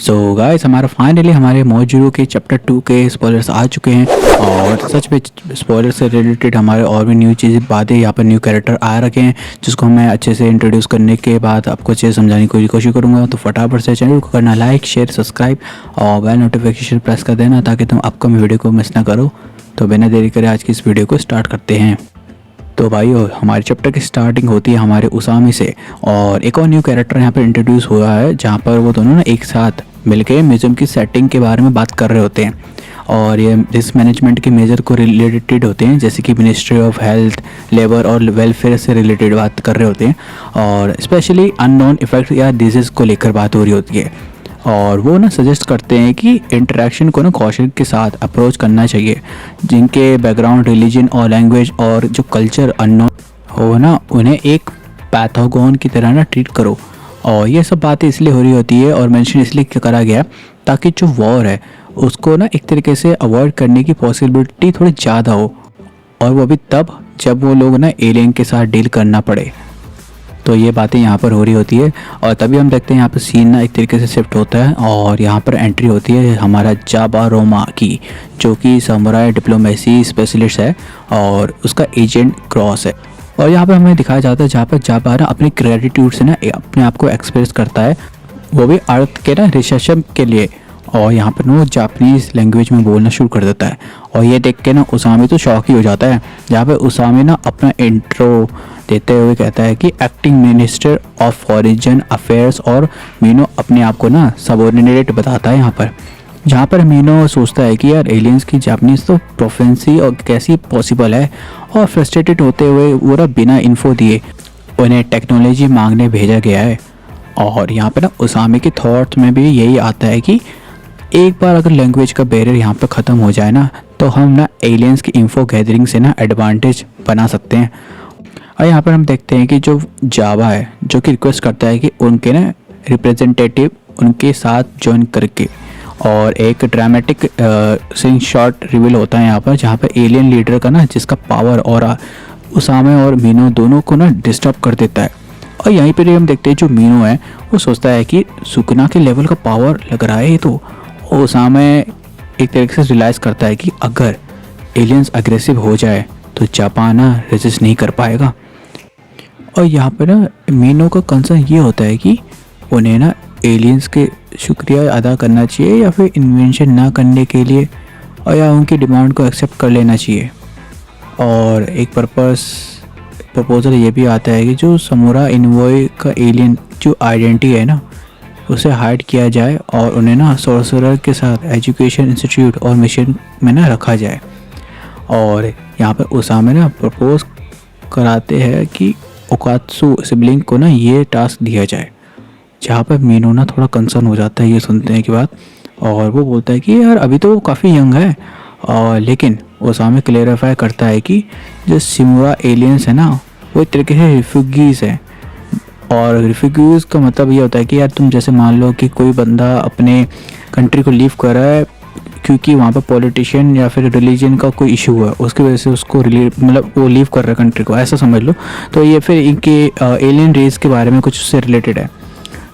So guys हमारा finally हमारे मोजूरो के चैप्टर 2 के स्पॉयलर्स आ चुके हैं और सच में स्पॉयलर से रिलेटेड हमारे और भी न्यू चीज़ें बातें यहाँ पर न्यू कैरेक्टर आ रखे हैं जिसको मैं अच्छे से इंट्रोड्यूस करने के बाद आपको अच्छे से समझाने की पूरी कोशिश करूँगा। तो फटाफट से चैनल को करना लाइक शेयर सब्सक्राइब और बेल नोटिफिकेशन प्रेस कर देना ताकि तुम अपकमिंग वीडियो को मिस ना करो। तो बिना देरी करे आज की इस वीडियो को स्टार्ट करते हैं। तो भाइयों हमारे चैप्टर की स्टार्टिंग होती है हमारे उसामी से और एक और न्यू कैरेक्टर यहाँ पर इंट्रोड्यूस हुआ है जहाँ पर वो दोनों ना एक साथ मिलके म्यूजियम की सेटिंग के बारे में बात कर रहे होते हैं और ये रिस्क मैनेजमेंट के मेजर को रिलेटेड होते हैं जैसे कि मिनिस्ट्री ऑफ हेल्थ लेबर और वेलफेयर से रिलेटेड बात कर रहे होते हैं और स्पेशली अननोन इफेक्ट या डिजीज़ को लेकर बात हो रही होती है। और वो ना सजेस्ट करते हैं कि इंटरेक्शन को ना कॉशन के साथ अप्रोच करना चाहिए, जिनके बैकग्राउंड रिलीजन और लैंग्वेज और जो कल्चर अननोन हो ना उन्हें एक पैथोगोन की तरह ना ट्रीट करो। और ये सब बातें इसलिए हो रही होती है और मेंशन इसलिए करा गया ताकि जो वॉर है उसको ना एक तरीके से अवॉइड करने की पॉसिबिलिटी थोड़ी ज़्यादा हो और वो भी तब जब वो लोग ना एलियन के साथ डील करना पड़े। तो ये बातें यहाँ पर हो रही होती है और तभी हम देखते हैं यहाँ पर सीन ना एक तरीके से शिफ्ट होता है और यहाँ पर एंट्री होती है हमारा जाबा रोमा की, जो कि समुराई डिप्लोमेसी स्पेशलिस्ट है और उसका एजेंट क्रॉस है। और यहाँ पर हमें दिखाया जाता है जहाँ पर जाबा ना अपनी ग्रेटिट्यूड से ना अपने आप को एक्सप्रेस करता है, वो भी अर्थ के ना रिसेप्शन के लिए। और यहाँ पर वो जापानीज़ लैंग्वेज में बोलना शुरू कर देता है और ये देख के ना उसामी तो शॉक ही हो जाता है। जहाँ पे उसामी ना अपना इंट्रो देते हुए कहता है कि acting minister of foreign affairs और मीनो अपने आप को ना सबऑर्डिनेट बताता है यहाँ पर। जहाँ पर मीनो सोचता है कि यार एलियंस की जापानीज़ तो प्रोफेंसी और कैसी पॉसिबल है और फ्रस्ट्रेटेड होते हुए वो ना बिना इन्फो दिए उन्हें टेक्नोलॉजी मांगने भेजा गया है। और यहाँ पे ना उसामी के थॉट्स में भी यही आता है कि एक बार अगर लैंग्वेज का बैरियर यहाँ पे ख़त्म हो जाए ना तो हम ना एलियंस की इंफो गैदरिंग से ना एडवांटेज बना सकते हैं। और यहाँ पर हम देखते हैं कि जो जावा है जो कि रिक्वेस्ट करता है कि उनके ना रिप्रेजेंटेटिव उनके साथ ज्वाइन करके, और एक ड्रामेटिक सीन शॉट रिवील होता है यहाँ पर जहाँ पर एलियन लीडर का ना जिसका पावर और उसामे और मीनो दोनों को ना डिस्टर्ब कर देता है। और यहीं पर हम देखते हैं जो मीनो है वो सोचता है कि सुकना के लेवल का पावर लग रहा है तो उसामे एक तरीके से रियलाइज़ करता है कि अगर एलियंस अग्रेसिव हो जाए तो जापान ना रेजिस्ट नहीं कर पाएगा। और यहाँ पर ना मीनो का कंसर्न ये होता है कि उन्हें ना एलियंस के शुक्रिया अदा करना चाहिए या फिर इन्वेंशन ना करने के लिए, और या उनकी डिमांड को एक्सेप्ट कर लेना चाहिए। और एक प्रपोजल ये भी आता है कि जो समूरा इनवॉय का एलियन जो आइडेंटिटी है ना उसे हाइड किया जाए और उन्हें ना सोर्सरर के साथ एजुकेशन इंस्टीट्यूट और मिशन में ना रखा जाए। और यहाँ पर उसामे ना प्रपोज कराते हैं कि ओकात्सु सिबलिंग को ना ये टास्क दिया जाए, जहाँ पर मीनो ना थोड़ा कंसर्न हो जाता है ये सुनते हैं की बात। और वो बोलता है कि यार अभी तो वो काफ़ी यंग है, और लेकिन उसामे क्लेरिफाई करता है कि जो सिमुरा एलियंस है ना वो एक तरीके से रिफ्यूजीज़ है। और रिफ्यूजीज़ का मतलब ये होता है कि यार तुम जैसे मान लो कि कोई बंदा अपने कंट्री को लीव कर रहा है क्योंकि वहाँ पर पॉलिटिशियन या फिर रिलीजन का कोई इशू है, उसकी वजह से उसको मतलब वो लीव कर रहा है कंट्री को, ऐसा समझ लो। तो ये फिर इनके एलियन रेस के बारे में कुछ उससे रिलेटेड है,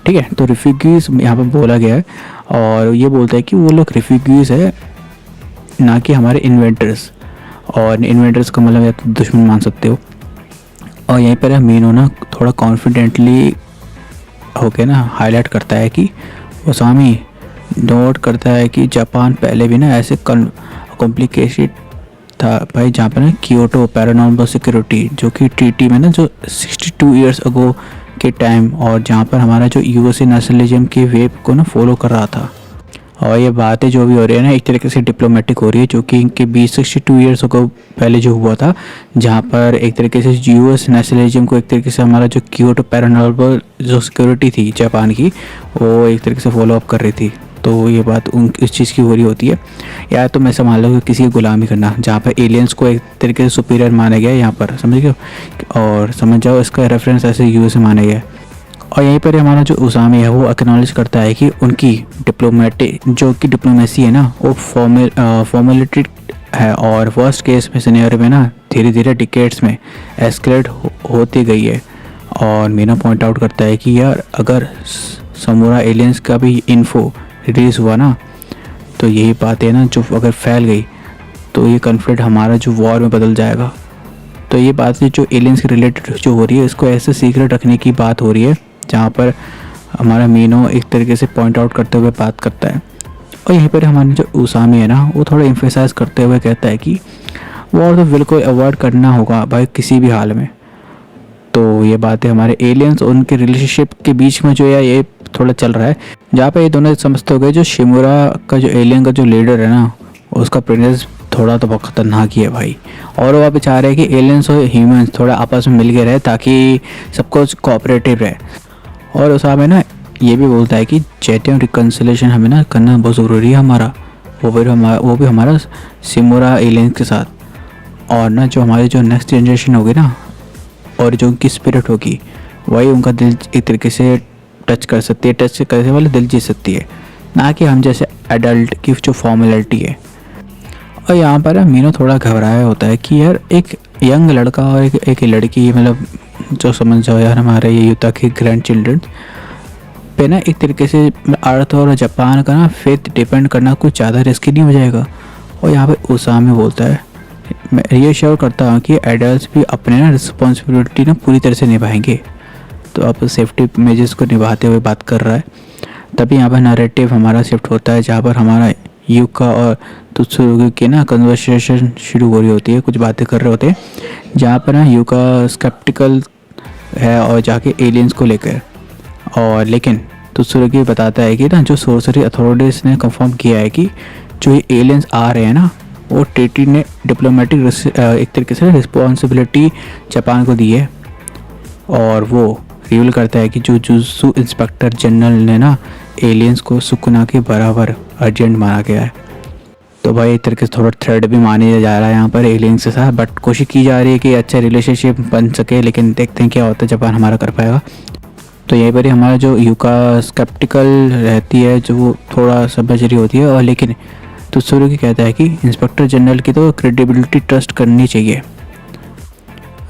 ठीक है। तो रिफ्यूजीज़ यहाँ पर बोला गया है और ये बोलता है कि वो लोग रिफ्यूजीज़ है ना कि हमारे इन्वेंटर्स, और इन्वेंटर्स का मतलब या तो दुश्मन मान सकते हो। और यहीं पर मीनो ना थोड़ा कॉन्फिडेंटली होके ना हाईलाइट करता है कि उसामी नोट करता है कि जापान पहले भी ना ऐसे कॉम्प्लिकेटेड था भाई, जहाँ पर ना क्योटो पैरानॉर्मल सिक्योरिटी जो कि ट्रीटी में ना जो 62 ईयर्स अगो के टाइम, और जहाँ पर हमारा जो यूएसए नेशनलिज्म की वेव को ना फॉलो कर रहा था। और ये बातें जो भी हो रही है ना एक तरीके से डिप्लोमेटिक हो रही है, जो कि इनके 62 ईयर्स को पहले जो हुआ था, जहाँ पर एक तरीके से यूएस नेशनलिज्म को एक तरीके से हमारा जो क्योटो पैरानॉर्मल जो सिक्योरिटी थी जापान की वो एक तरीके से फॉलो अप कर रही थी। तो ये बात इस चीज़ की हो रही होती है। या तो मैं समझ लो कि किसी की गुलामी करना, जहाँ पर एलियंस को एक तरीके से सुपीरियर माना गया है यहाँ पर, समझ गए, और समझ जाओ इसका रेफरेंस ऐसे यूएस में माना गया है। और यहीं पर हमारा जो उसामी है वो एक्नॉलेज करता है कि उनकी डिप्लोमेसी है ना वो फॉर्मेलिटी है और वर्स्ट केस में सिनेरियो में ना धीरे धीरे डिकेड्स में एस्केलेट होती गई है। और मीना पॉइंट आउट करता है कि यार अगर समूरा एलियंस का भी इन्फो रिलीज़ हुआ ना, तो यही बात है ना, जो अगर फैल गई तो ये कन्फ्लिक्ट हमारा जो वॉर में बदल जाएगा। तो ये बात है जो एलियंस के रिलेटेड जो हो रही है, इसको ऐसे सीक्रेट रखने की बात हो रही है, जहाँ पर हमारा मीनो एक तरीके से पॉइंट आउट करते हुए बात करता है। और यहीं पर हमारे जो उसामी है ना, वो थोड़ा एम्फेसाइज करते हुए कहता है कि वॉर तो बिल्कुल अवॉइड करना होगा भाई किसी भी हाल में। तो ये बात है हमारे एलियंस और उनके रिलेशनशिप के बीच में जो है ये थोड़ा चल रहा है, जहाँ पे ये दोनों समझते हो गए जो शिमुरा का जो एलियन का जो लीडर है ना, उसका प्रेजेंस थोड़ा तो बहुत खतरनाक ही है भाई। और वो आप चाह रहे हैं कि एलियंस और ह्यूमंस थोड़ा आपस में मिल के रहे ताकि सबको कोऑपरेटिव रहे। और उस में ना ये भी बोलता है कि चैटिंग रिकन्सिलेशन हमें ना करना बहुत ज़रूरी है हमारा, वो भी हमारा शिमुरा एलियंस के साथ। और ना जो हमारी जो नेक्स्ट जनरेशन होगी ना, और जो उनकी स्पिरिट होगी, वही उनका दिल एक तरीके से टच कर सकती है, टच करने वाले दिल जीत सकती है, ना कि हम जैसे एडल्ट की जो फॉर्मेलिटी है। और यहाँ पर मीनो थोड़ा घबराया होता है कि यार एक यंग लड़का और एक लड़की, मतलब जो समझ जाओ यार हमारे ये युद्ध के ग्रैंड चिल्ड्रन पे ना एक तरीके से अर्थ और जापान का ना फेथ डिपेंड करना कुछ ज़्यादा रिस्की नहीं हो जाएगा। और यहाँ पर उसामी बोलता है, मैं ये श्योर करता हूँ कि एडल्ट भी अपने ना रिस्पॉन्सिबिलिटी ना पूरी तरह से निभाएंगे। तो अब सेफ्टी मेजर्स को निभाते हुए बात कर रहा है। तभी यहाँ पर नैरेटिव हमारा शिफ्ट होता है, जहाँ पर हमारा युका और तुत्सुरुगी की ना कन्वर्सेशन शुरू हो रही होती है, कुछ बातें कर रहे होते हैं, जहाँ पर ना युका स्केप्टिकल है और जाके एलियंस को लेकर। और लेकिन तुत्सुरुगी बताता है कि ना जो सोर्सरी अथॉरिटीज़ ने कंफर्म किया है कि जो ये एलियंस आ रहे हैं ना, वो टीटी ने डिप्लोमेटिक एक तरीके से रिस्पॉन्सिबिलिटी जापान को दी है। और वो रिवील करता है कि जो जुजुत्सु इंस्पेक्टर जनरल ने ना एलियंस को सुकुना के बराबर अर्जेंट माना गया है। तो भाई एक तरीके से थोड़ा थ्रेड भी माने जा रहा है यहाँ पर एलियंस के साथ, बट कोशिश की जा रही है कि अच्छा रिलेशनशिप बन सके, लेकिन देखते हैं क्या होता है, जापान हमारा कर पाएगा। तो यहीं पर ही हमारा जो युका स्केप्टिकल रहती है, जो वो थोड़ा समझ रही होती है, और लेकिन तुत्सुरुगी कहता है कि इंस्पेक्टर जनरल की तो क्रेडिबिलिटी ट्रस्ट करनी चाहिए।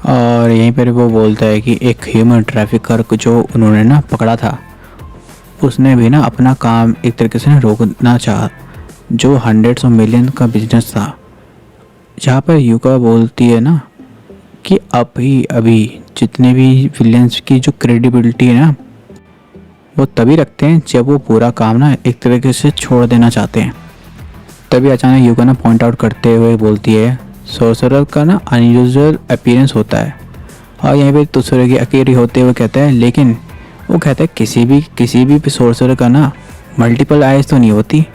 और यहीं पर वो बोलता है कि एक ह्यूमन ट्रैफिकर को जो उन्होंने ना पकड़ा था, उसने भी ना अपना काम एक तरीके से रोकना चाहा, जो हंड्रेड्स ऑफ मिलियन का बिजनेस था। जहाँ पर युका बोलती है ना कि अभी जितने भी विलियंस की जो क्रेडिबिलिटी है ना, वो तभी रखते हैं जब वो पूरा काम ना एक तरीके से छोड़ देना चाहते हैं। तभी अचानक युका ना पॉइंट आउट करते हुए बोलती है, सोर्सरर का ना अनयूजुअल अपीयरेंस होता है। और यहीं पे तुत्सुरुगी अकेली होते हुए कहता है, लेकिन वो कहता है किसी भी सोर्सरर का ना मल्टीपल आइज तो नहीं होती।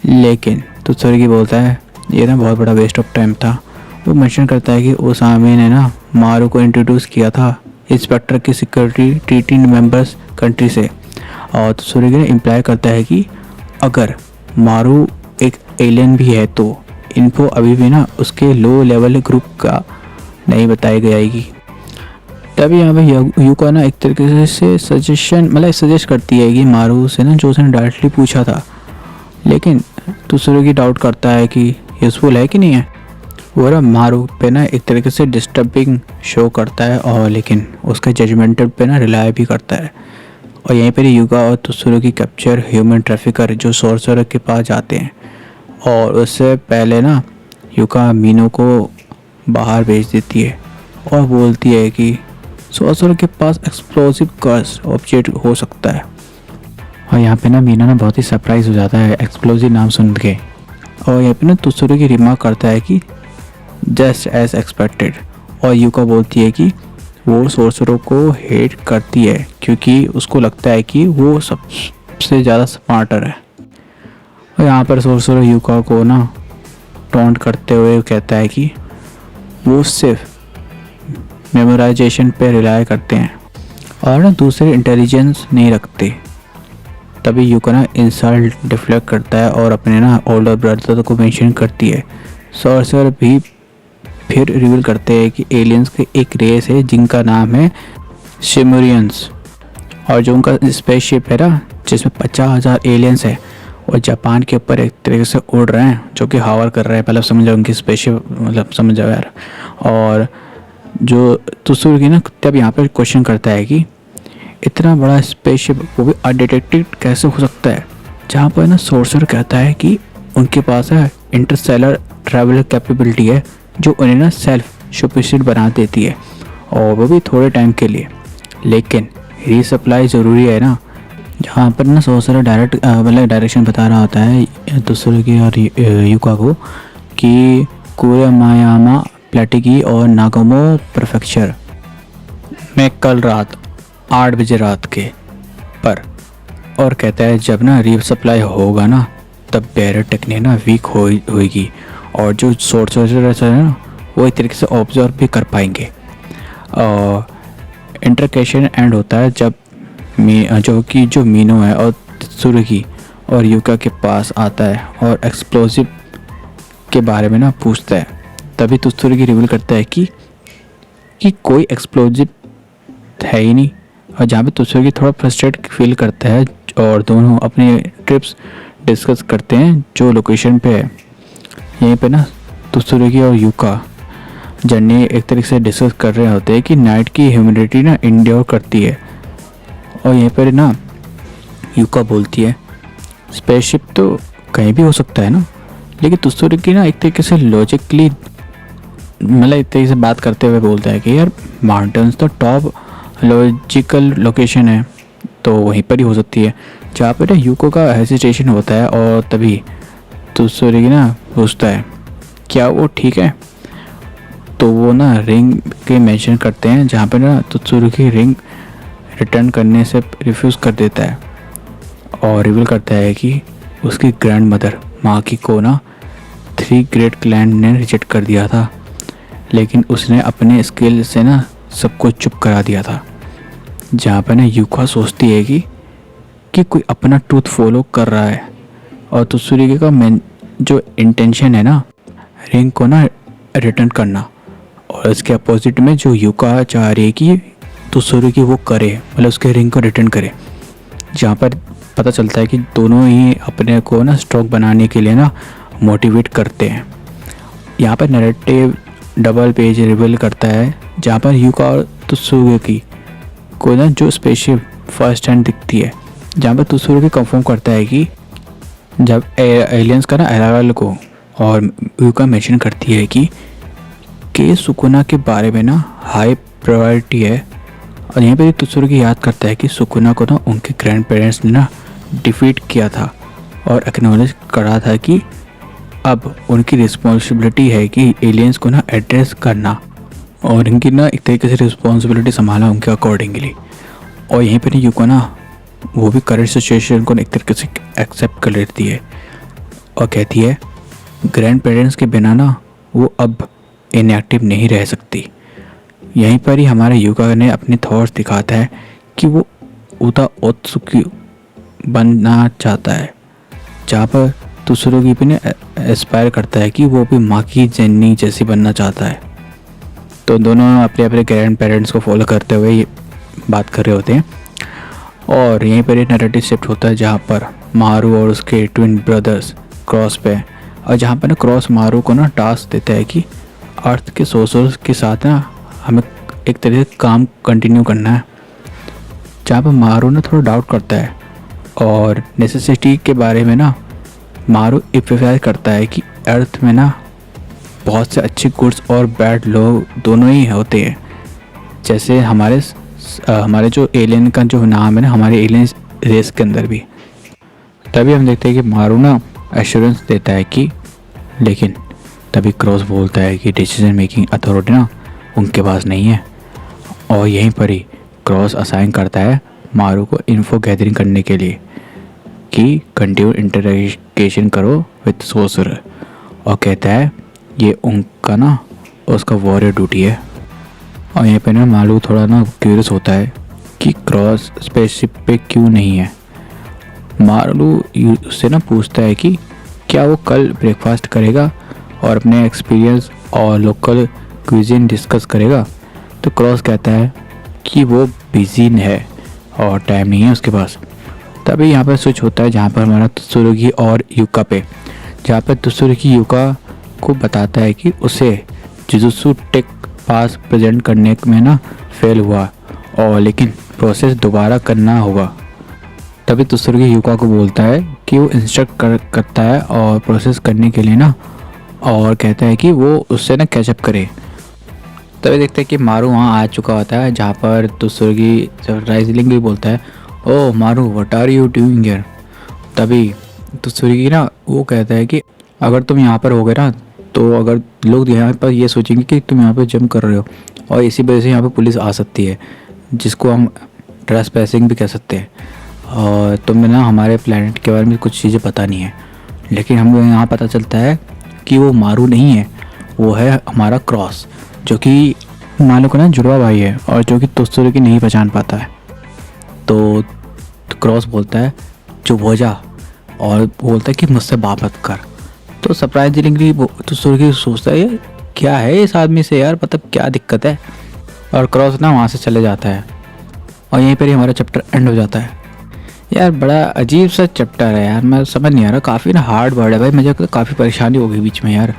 लेकिन तुत्सुरुगी बोलता है ये ना बहुत बड़ा वेस्ट ऑफ टाइम था। वो मेंशन करता है कि ओसामी ने ना मारू को इंट्रोड्यूस किया था इंस्पेक्टर की सिक्योरिटी टीटी मेंबर्स कंट्री से। और तुत्सुरुगी ने इम्प्लाई करता है कि अगर मारू एक एलियन भी है तो इन्फो अभी भी ना उसके लो लेवल ग्रुप का नहीं बताई जाएगी। तभी यहाँ पे युका ना एक तरीके से सजेस्ट करती है कि मारू से ना जो उसने डायरेक्टली पूछा था, लेकिन तुत्सुरुगी डाउट करता है कि यूजफुल है कि नहीं है। वो ना मारू पे ना एक तरीके से डिस्टर्बिंग शो करता है, और लेकिन उसके जजमेंटल पे ना रिलाई भी करता है। और यहीं पर युका और तुत्सुरुगी कैप्चर ह्यूमन ट्रैफिकर जो सोर्सरर के पास जाते हैं, और उससे पहले ना युका मीनो को बाहर भेज देती है और बोलती है कि सोर्सरर के पास एक्सप्लोसिव कर्स ऑब्जेक्ट हो सकता है। और यहाँ पे ना मीनो ना बहुत ही सरप्राइज हो जाता है एक्सप्लोसिव नाम सुन के। और यहाँ पे ना तुत्सुरुगी रिमार्क करता है कि जस्ट एज एक्सपेक्टेड। और युका बोलती है कि वो सोर्सरों को हेट करती है क्योंकि उसको लगता है कि वो सबसे ज़्यादा स्मार्टर है। और यहाँ पर सोर्सरो युका को ना टॉन्ट करते हुए कहता है कि वो सिर्फ मेमोराइजेशन पे रिलाय करते हैं और ना दूसरे इंटेलिजेंस नहीं रखते। तभी युका ना इंसल्ट डिफ्लेक्ट करता है और अपने ना ओल्डर ब्रदर को मेंशन करती है। सोर्सर भी फिर रिवील करते हैं कि एलियंस की एक रेस है जिनका नाम है शिमुरियंस, और जो उनका स्पेसशिप है ना जिसमें 50,000 एलियंस है और जापान के ऊपर एक तरीके से उड़ रहे हैं, जो कि हावर कर रहे हैं। मतलब समझ जाओ उनकी स्पेसशिप, मतलब समझ जाओ यार। और जो तुत्सुरुगी ना तब यहाँ पर क्वेश्चन करता है कि इतना बड़ा स्पेसशिप वो भी अनडिटेक्टेड कैसे हो सकता है, जहाँ पर ना सोर्सर कहता है कि उनके पास है इंटरस्टेलर ट्रैवल कैपेबिलिटी है जो उन्हें ना सेल्फ सफिशिएंट बना देती है, और वो भी थोड़े टाइम के लिए। लेकिन रीसप्लाई ज़रूरी है ना। जहाँ पर ना सोर्सर डायरेक्ट मतलब डायरेक्शन बता रहा होता है दूसरे की और युका को कि कुरेमायामा प्लेटिकी और नागोमो प्रेफेक्चर में कल रात 8 बजे रात के पर, और कहता है जब ना रीसप्लाई होगा ना तब बैरियर टेक्निक ना वीक होगी और जो सोर्सर है ना वो एक तरीके से ऑब्जर्व भी कर पाएंगे। और इंटरकेशन एंड होता है जब जो मीनो है और त्सुरुगी और युका के पास आता है और एक्सप्लोसिव के बारे में ना पूछता है। तभी त्सुरुगी रिवील करता है कि कोई एक्सप्लोसिव है ही नहीं, और जहाँ पे त्सुरुगी थोड़ा फ्रस्ट्रेट फील करता है और दोनों अपने ट्रिप्स डिस्कस करते हैं जो लोकेशन पे है। यहीं पे ना त्सुरुगी और युका जर्नी एक तरीके से डिस्कस कर रहे होते हैं कि नाइट की ह्यूमिडिटी ना इंड्योर करती है, और यहीं पर ना युका बोलती है स्पेसशिप तो कहीं भी हो सकता है ना। लेकिन त्सुरुगी ना एक तरीके से लॉजिकली मतलब एक तरीके से बात करते हुए बोलता है कि यार माउंटेन्स तो टॉप लॉजिकल लोकेशन है, तो वहीं पर ही हो सकती है। जहाँ पर ना युको का हेजिटेशन होता है और तभी त्सुरुगी ना पूछता है क्या वो ठीक है। तो वो ना रिंग के मेंशन करते हैं, जहाँ पर ना त्सुरुगी रिंग रिटर्न करने से रिफ्यूज़ कर देता है और रिवील करता है कि उसकी ग्रैंड मदर माकी को ना 3 ग्रेट क्लैन ने रिजेक्ट कर दिया था, लेकिन उसने अपने स्किल से ना सबको चुप करा दिया था। जहाँ पर ना युका सोचती है कि कोई अपना ट्रूथ फॉलो कर रहा है, और त्सुरुगी का मेन जो इंटेंशन है ना रिंग को ना रिटर्न करना, और इसके अपोजिट में जो युका चाह रही है कि त्सुरुगी वो करे, मतलब उसके रिंग को रिटर्न करे। जहाँ पर पता चलता है कि दोनों ही अपने को ना स्ट्रॉन्ग बनाने के लिए ना मोटिवेट करते हैं। यहाँ पर नैरेटिव डबल पेज रिवील करता है, जहाँ पर युका और त्सुरुगी को ना जो स्पेसशिप फर्स्ट हैंड दिखती है, जहाँ पर त्सुरुगी कंफर्म करता है कि जब एलियंस का ना अराइवल को, और युका मेंशन करती है कि सुकुना के बारे में ना हाई प्रायोरिटी है। और यहीं पे त्सुरुगी याद करता है कि सुकुना को ना उनके ग्रैंड पेरेंट्स ने ना डिफीट किया था और एक्नॉलेज करा था कि अब उनकी रिस्पॉन्सिबिलिटी है कि एलियंस को ना एड्रेस करना और इनकी ना एक तरीके से रिस्पॉन्सिबिलिटी संभालना उनके अकॉर्डिंगली। और यहीं पर युको ना वो भी करंट सिचुएशन को एक तरीके से एक्सेप्ट कर लेती है और कहती है ग्रैंड पेरेंट्स के बिना ना वो अब इनएक्टिव नहीं रह सकती। यहीं पर ही हमारे युका ने अपने थॉट्स दिखाता है कि वो उदा ओत्सुकी बनना चाहता है, जहाँ पर त्सुरुगी भी ने एस्पायर करता है कि वो भी माकी जेन्नी जैसी बनना चाहता है। तो दोनों अपने अपने ग्रैंड पेरेंट्स को फॉलो करते हुए ये बात कर रहे होते हैं। और यहीं पर एक नैरेटिव शिफ्ट होता है, जहाँ पर मारू और उसके ट्विन ब्रदर्स क्रॉस पे, और जहाँ पर ना क्रॉस मारू को ना टास्क देता है कि अर्थ के सोर्सर्स के साथ ना हमें एक तरह से काम कंटिन्यू करना है। जहाँ पर मारू ना थोड़ा डाउट करता है और नेसेसिटी के बारे में ना मारू एम्फसाइज करता है कि अर्थ में ना बहुत से अच्छे गुड्स और बैड लोग दोनों ही होते हैं। जैसे हमारे जो एलियन का जो नाम है ना, हमारे एलियन रेस के अंदर भी। तभी हम देखते हैं कि मारू ना एश्योरेंस देता है कि, लेकिन तभी क्रॉस बोलता है कि डिसीजन मेकिंग अथॉरिटी ना उनके पास नहीं है। और यहीं पर ही क्रॉस असाइन करता है मारू को इन्फो गैदरिंग करने के लिए कि कंटिन्यू इंटरेक्शन करो विद सोर्सरर, और कहता है ये उनका ना उसका वॉरियर ड्यूटी है। और यहाँ पे ना मारू थोड़ा ना क्यूरियस होता है कि क्रॉस स्पेसशिप पे क्यों नहीं है। मारू उससे ना पूछता है कि क्या वो कल ब्रेकफास्ट करेगा और अपने एक्सपीरियंस और लोकल क्विज़िन डिस्कस करेगा। तो क्रॉस कहता है कि वो बिजी है और टाइम नहीं है उसके पास। तभी यहाँ पर स्विच होता है, जहाँ पर हमारा त्सुरुगी और युका पे, जहाँ पर त्सुरुगी युका को बताता है कि उसे जुजुत्सु टेक पास प्रेजेंट करने में ना फेल हुआ और लेकिन प्रोसेस दोबारा करना होगा। तभी तुसुर्गी युका को बोलता है कि वो इंस्ट्रक्ट करता है और प्रोसेस करने के लिए ना, और कहता है कि वो उससे ना कैचअप करे। तभी देखते हैं कि मारू वहाँ आ चुका होता है, जहाँ पर तुसुर्गी सरप्राइजिंगली बोलता है, ओह मारू what are you doing here. तभी तुसुर्गी ना वो कहता है कि अगर तुम यहाँ पर होगे ना, तो अगर लोग यहाँ पर ये सोचेंगे कि तुम यहाँ पर जंप कर रहे हो, और इसी वजह से यहाँ पर पुलिस आ सकती है, जिसको हम ट्रेसपैसिंग भी कह सकते हैं। और तुम्हें ना हमारे प्लेनेट के बारे में कुछ चीज़ें पता नहीं है। लेकिन हमें यहाँ पता चलता है कि वो मारू नहीं है, वो है हमारा क्रॉस, जो कि मालूम को ना जुड़वा भाई है, और जो कि तुसुर्गी नहीं पहचान पाता है। तो क्रॉस बोलता है चुप हो जा, और बोलता है कि मुझसे बात मत कर। तो सरप्राइजिंगली तुसुर्गी सोचता है ये क्या है इस आदमी से यार, मतलब क्या दिक्कत है। और क्रॉस ना वहाँ से चले जाता है, और यहीं पर ही हमारा चैप्टर एंड हो जाता है। यार बड़ा अजीब सा चैप्टर है यार, मैं समझ नहीं आ रहा, काफ़ी ना हार्ड वर्ड है भाई, मुझे तो काफ़ी परेशानी हो गई बीच में यार।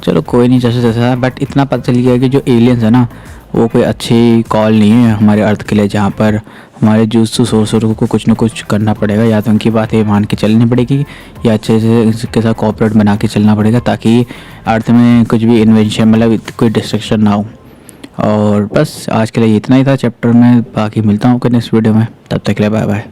चलो कोई नहीं, जैसे जैसा, बट इतना पता चल गया कि जो एलियंस है ना, वो कोई अच्छी कॉल नहीं है हमारे अर्थ के लिए, जहाँ पर हमारे जूसू सोर्सरों को कुछ ना कुछ करना पड़ेगा, या तो उनकी बातें मान के चलनी पड़ेगी, या अच्छे से इसके साथ कॉपरेट बना के चलना पड़ेगा, ताकि अर्थ में कुछ भी इन्वेंशन मतलब कोई डिस्ट्रक्शन ना हो। और बस आज के लिए इतना ही था चैप्टर में, बाकी मिलता हूँ नेक्स्ट वीडियो में, तब तक के लिए बाय बाय।